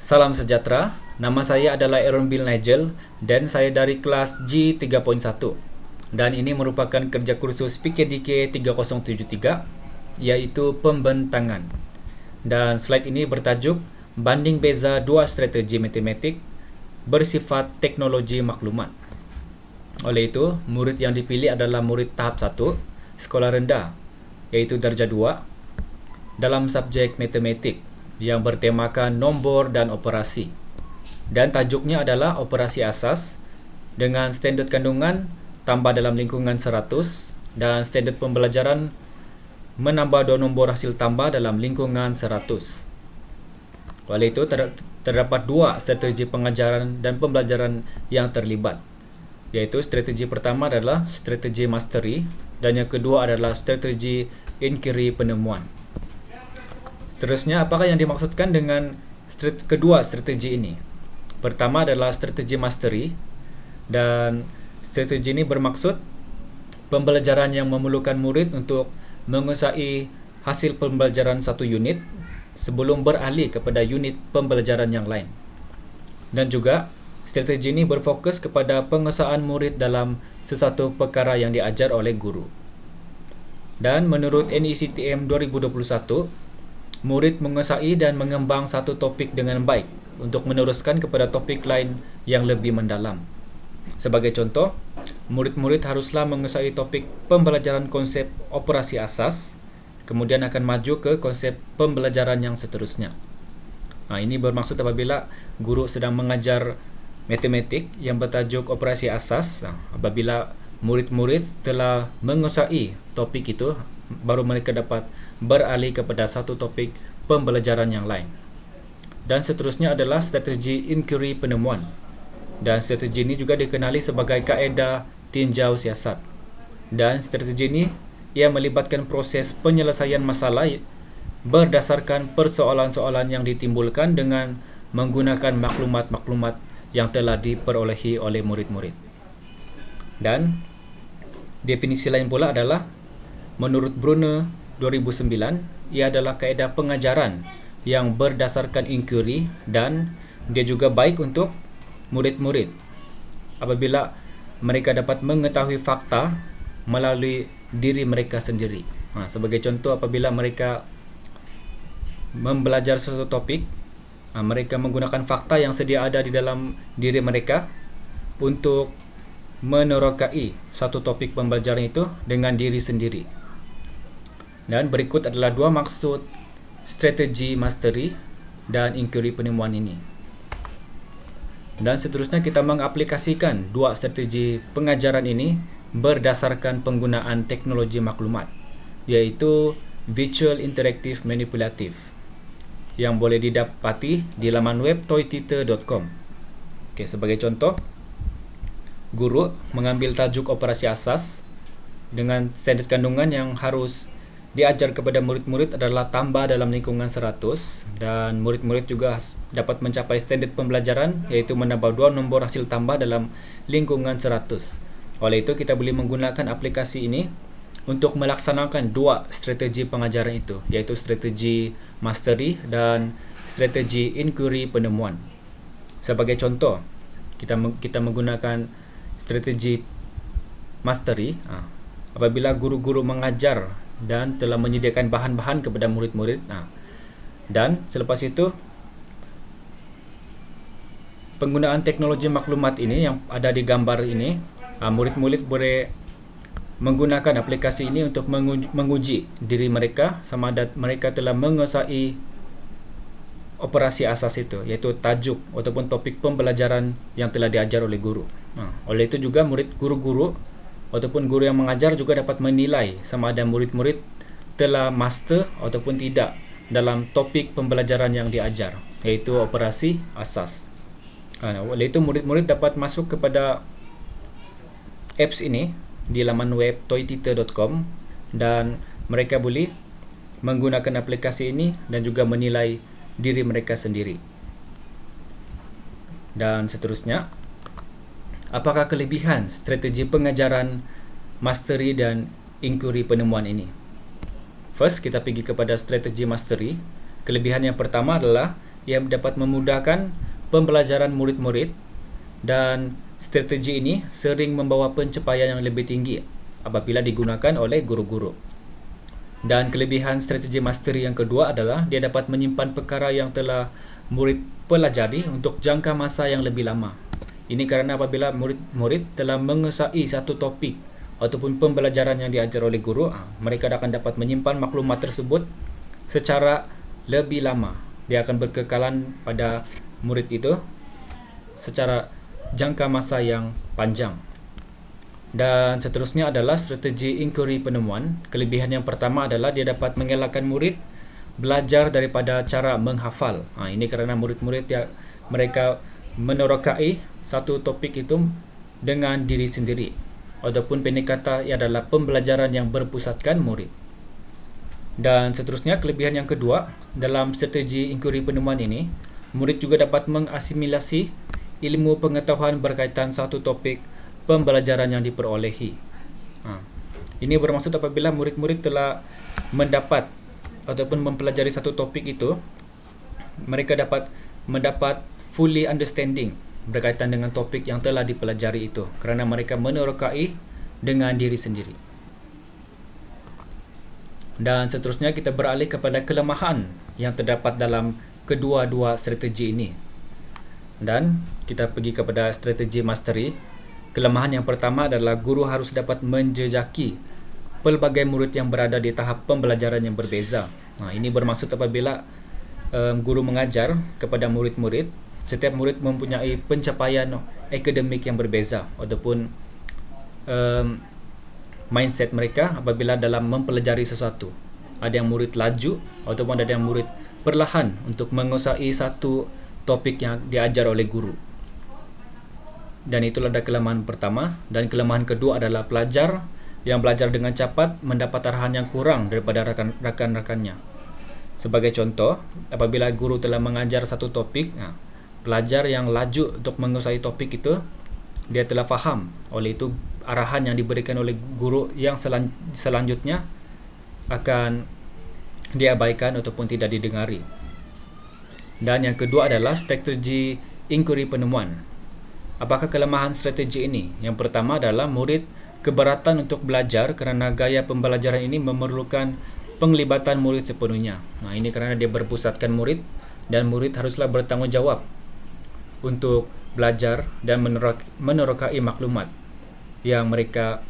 Salam sejahtera, nama saya adalah Aaron Bill Nigel dan saya dari kelas G3.1 dan ini merupakan kerja kursus PKDK 3073 iaitu pembentangan. Dan slide ini bertajuk Banding beza dua strategi matematik bersifat teknologi maklumat. Oleh itu, murid yang dipilih adalah murid tahap 1 sekolah rendah iaitu darjah 2 dalam subjek matematik yang bertemakan nombor dan operasi. Dan tajuknya adalah operasi asas dengan standard kandungan tambah dalam lingkungan 100 dan standard pembelajaran menambah 2 nombor hasil tambah dalam lingkungan 100. Oleh itu, terdapat 2 strategi pengajaran dan pembelajaran yang terlibat, iaitu strategi pertama adalah strategi mastery dan yang kedua adalah strategi inquiry penemuan. Seterusnya, apakah yang dimaksudkan dengan kedua strategi ini? Pertama adalah strategi mastery, dan strategi ini bermaksud pembelajaran yang memerlukan murid untuk menguasai hasil pembelajaran satu unit sebelum beralih kepada unit pembelajaran yang lain. Dan juga, strategi ini berfokus kepada penguasaan murid dalam sesuatu perkara yang diajar oleh guru. Dan menurut NECTM 2021, murid menguasai dan mengembang satu topik dengan baik untuk meneruskan kepada topik lain yang lebih mendalam. Sebagai contoh, murid-murid haruslah menguasai topik pembelajaran konsep operasi asas, kemudian akan maju ke konsep pembelajaran yang seterusnya. Ini bermaksud apabila guru sedang mengajar matematik yang bertajuk operasi asas, apabila murid-murid telah menguasai topik itu, baru mereka dapat beralih kepada satu topik pembelajaran yang lain. Dan seterusnya adalah strategi inquiry penemuan. Dan strategi ini juga dikenali sebagai kaedah tinjau siasat. Dan strategi ini ia melibatkan proses penyelesaian masalah berdasarkan persoalan-soalan yang ditimbulkan dengan menggunakan maklumat-maklumat yang telah diperolehi oleh murid-murid. Dan definisi lain pula adalah menurut Brunner 2009, ia adalah kaedah pengajaran yang berdasarkan inquiry dan dia juga baik untuk murid-murid apabila mereka dapat mengetahui fakta melalui diri mereka sendiri. Sebagai contoh, apabila mereka membelajar suatu topik, mereka menggunakan fakta yang sedia ada di dalam diri mereka untuk menerokai satu topik pembelajaran itu dengan diri sendiri. Dan berikut adalah 2 maksud strategi mastery dan inquiry penemuan ini. Dan seterusnya kita mengaplikasikan 2 strategi pengajaran ini berdasarkan penggunaan teknologi maklumat, iaitu Visual Interactive Manipulative, yang boleh didapati di laman web toyteacher.com. Sebagai contoh, guru mengambil tajuk operasi asas dengan standard kandungan yang harus diajar kepada murid-murid adalah tambah dalam lingkungan 100, dan murid-murid juga dapat mencapai standard pembelajaran yaitu menambah 2 nombor hasil tambah dalam lingkungan 100. Oleh itu, kita boleh menggunakan aplikasi ini untuk melaksanakan 2 strategi pengajaran itu, yaitu strategi mastery dan strategi inquiry penemuan. Sebagai contoh, kita menggunakan strategi mastery apabila guru-guru mengajar dan telah menyediakan bahan-bahan kepada murid-murid. Dan selepas itu, penggunaan teknologi maklumat ini yang ada di gambar ini, murid-murid boleh menggunakan aplikasi ini untuk menguji diri mereka sama ada mereka telah menguasai operasi asas itu, iaitu tajuk ataupun topik pembelajaran yang telah diajar oleh guru. Oleh itu juga guru-guru ataupun guru yang mengajar juga dapat menilai sama ada murid-murid telah master ataupun tidak dalam topik pembelajaran yang diajar, iaitu operasi asas. Oleh itu, murid-murid dapat masuk kepada apps ini di laman web toyteacher.com dan mereka boleh menggunakan aplikasi ini dan juga menilai diri mereka sendiri. Dan seterusnya, apakah kelebihan strategi pengajaran mastery dan inquiry penemuan ini? First, kita pergi kepada strategi mastery. Kelebihan yang pertama adalah ia dapat memudahkan pembelajaran murid-murid, dan strategi ini sering membawa pencapaian yang lebih tinggi apabila digunakan oleh guru-guru. Dan kelebihan strategi mastery yang kedua adalah dia dapat menyimpan perkara yang telah murid pelajari untuk jangka masa yang lebih lama. Ini kerana apabila murid-murid telah menguasai satu topik ataupun pembelajaran yang diajar oleh guru, mereka akan dapat menyimpan maklumat tersebut secara lebih lama. Dia akan berkekalan pada murid itu secara jangka masa yang panjang. Dan seterusnya adalah strategi inquiry penemuan. Kelebihan yang pertama adalah dia dapat mengelakkan murid belajar daripada cara menghafal. Ini kerana murid-murid mereka menerokai satu topik itu dengan diri sendiri, ataupun pendek kata ia adalah pembelajaran yang berpusatkan murid. Dan seterusnya, kelebihan yang kedua dalam strategi inquiry penemuan ini, murid juga dapat mengasimilasi ilmu pengetahuan berkaitan satu topik pembelajaran yang diperolehi. Ini bermaksud apabila murid-murid telah mendapat ataupun mempelajari satu topik itu, mereka dapat mendapat fully understanding berkaitan dengan topik yang telah dipelajari itu kerana mereka menerokai dengan diri sendiri. Dan seterusnya kita beralih kepada kelemahan yang terdapat dalam kedua-dua strategi ini. Dan kita pergi kepada strategi mastery. Kelemahan yang pertama adalah guru harus dapat menjejaki pelbagai murid yang berada di tahap pembelajaran yang berbeza. Ini bermaksud apabila guru mengajar kepada murid-murid, setiap murid mempunyai pencapaian akademik yang berbeza ataupun mindset mereka apabila dalam mempelajari sesuatu. Ada yang murid laju ataupun ada yang murid perlahan untuk menguasai satu topik yang diajar oleh guru. Dan itulah kelemahan pertama. Dan kelemahan kedua adalah pelajar yang belajar dengan cepat mendapat arahan yang kurang daripada rakan-rakannya. Sebagai contoh, apabila guru telah mengajar satu topik, pelajar yang laju untuk menguasai topik itu, dia telah faham. Oleh itu, arahan yang diberikan oleh guru yang selanjutnya akan diabaikan ataupun tidak didengari. Dan yang kedua adalah strategi inquiry penemuan. Apakah kelemahan strategi ini? Yang pertama adalah murid keberatan untuk belajar kerana gaya pembelajaran ini memerlukan penglibatan murid sepenuhnya. Ini kerana dia berpusatkan murid, dan murid haruslah bertanggungjawab untuk belajar dan menerokai maklumat yang mereka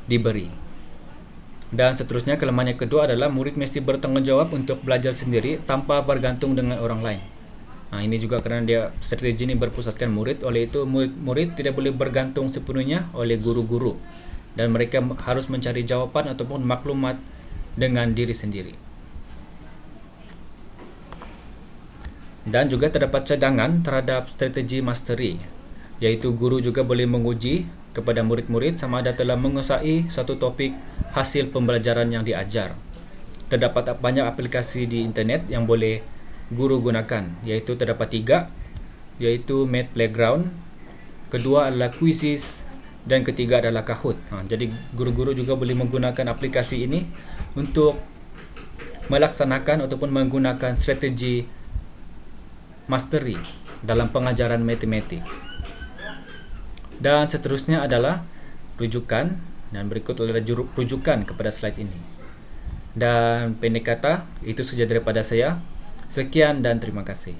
diberi. Dan seterusnya, kelemahan yang kedua adalah murid mesti bertanggungjawab untuk belajar sendiri tanpa bergantung dengan orang lain. Ini juga kerana dia strategi ini berpusatkan murid. Oleh itu, murid tidak boleh bergantung sepenuhnya oleh guru-guru, dan mereka harus mencari jawapan ataupun maklumat dengan diri sendiri. Dan juga terdapat cadangan terhadap strategi mastery, iaitu guru juga boleh menguji kepada murid-murid sama ada telah menguasai satu topik hasil pembelajaran yang diajar. Terdapat banyak aplikasi di internet yang boleh guru gunakan, iaitu terdapat 3, iaitu Math Playground, kedua adalah Quizzes, dan ketiga adalah Kahoot. Jadi guru-guru juga boleh menggunakan aplikasi ini untuk melaksanakan ataupun menggunakan strategi mastery dalam pengajaran matematik. Dan seterusnya adalah rujukan, dan berikut adalah rujukan kepada slide ini. Dan pendek kata, itu saja daripada saya. Sekian dan terima kasih.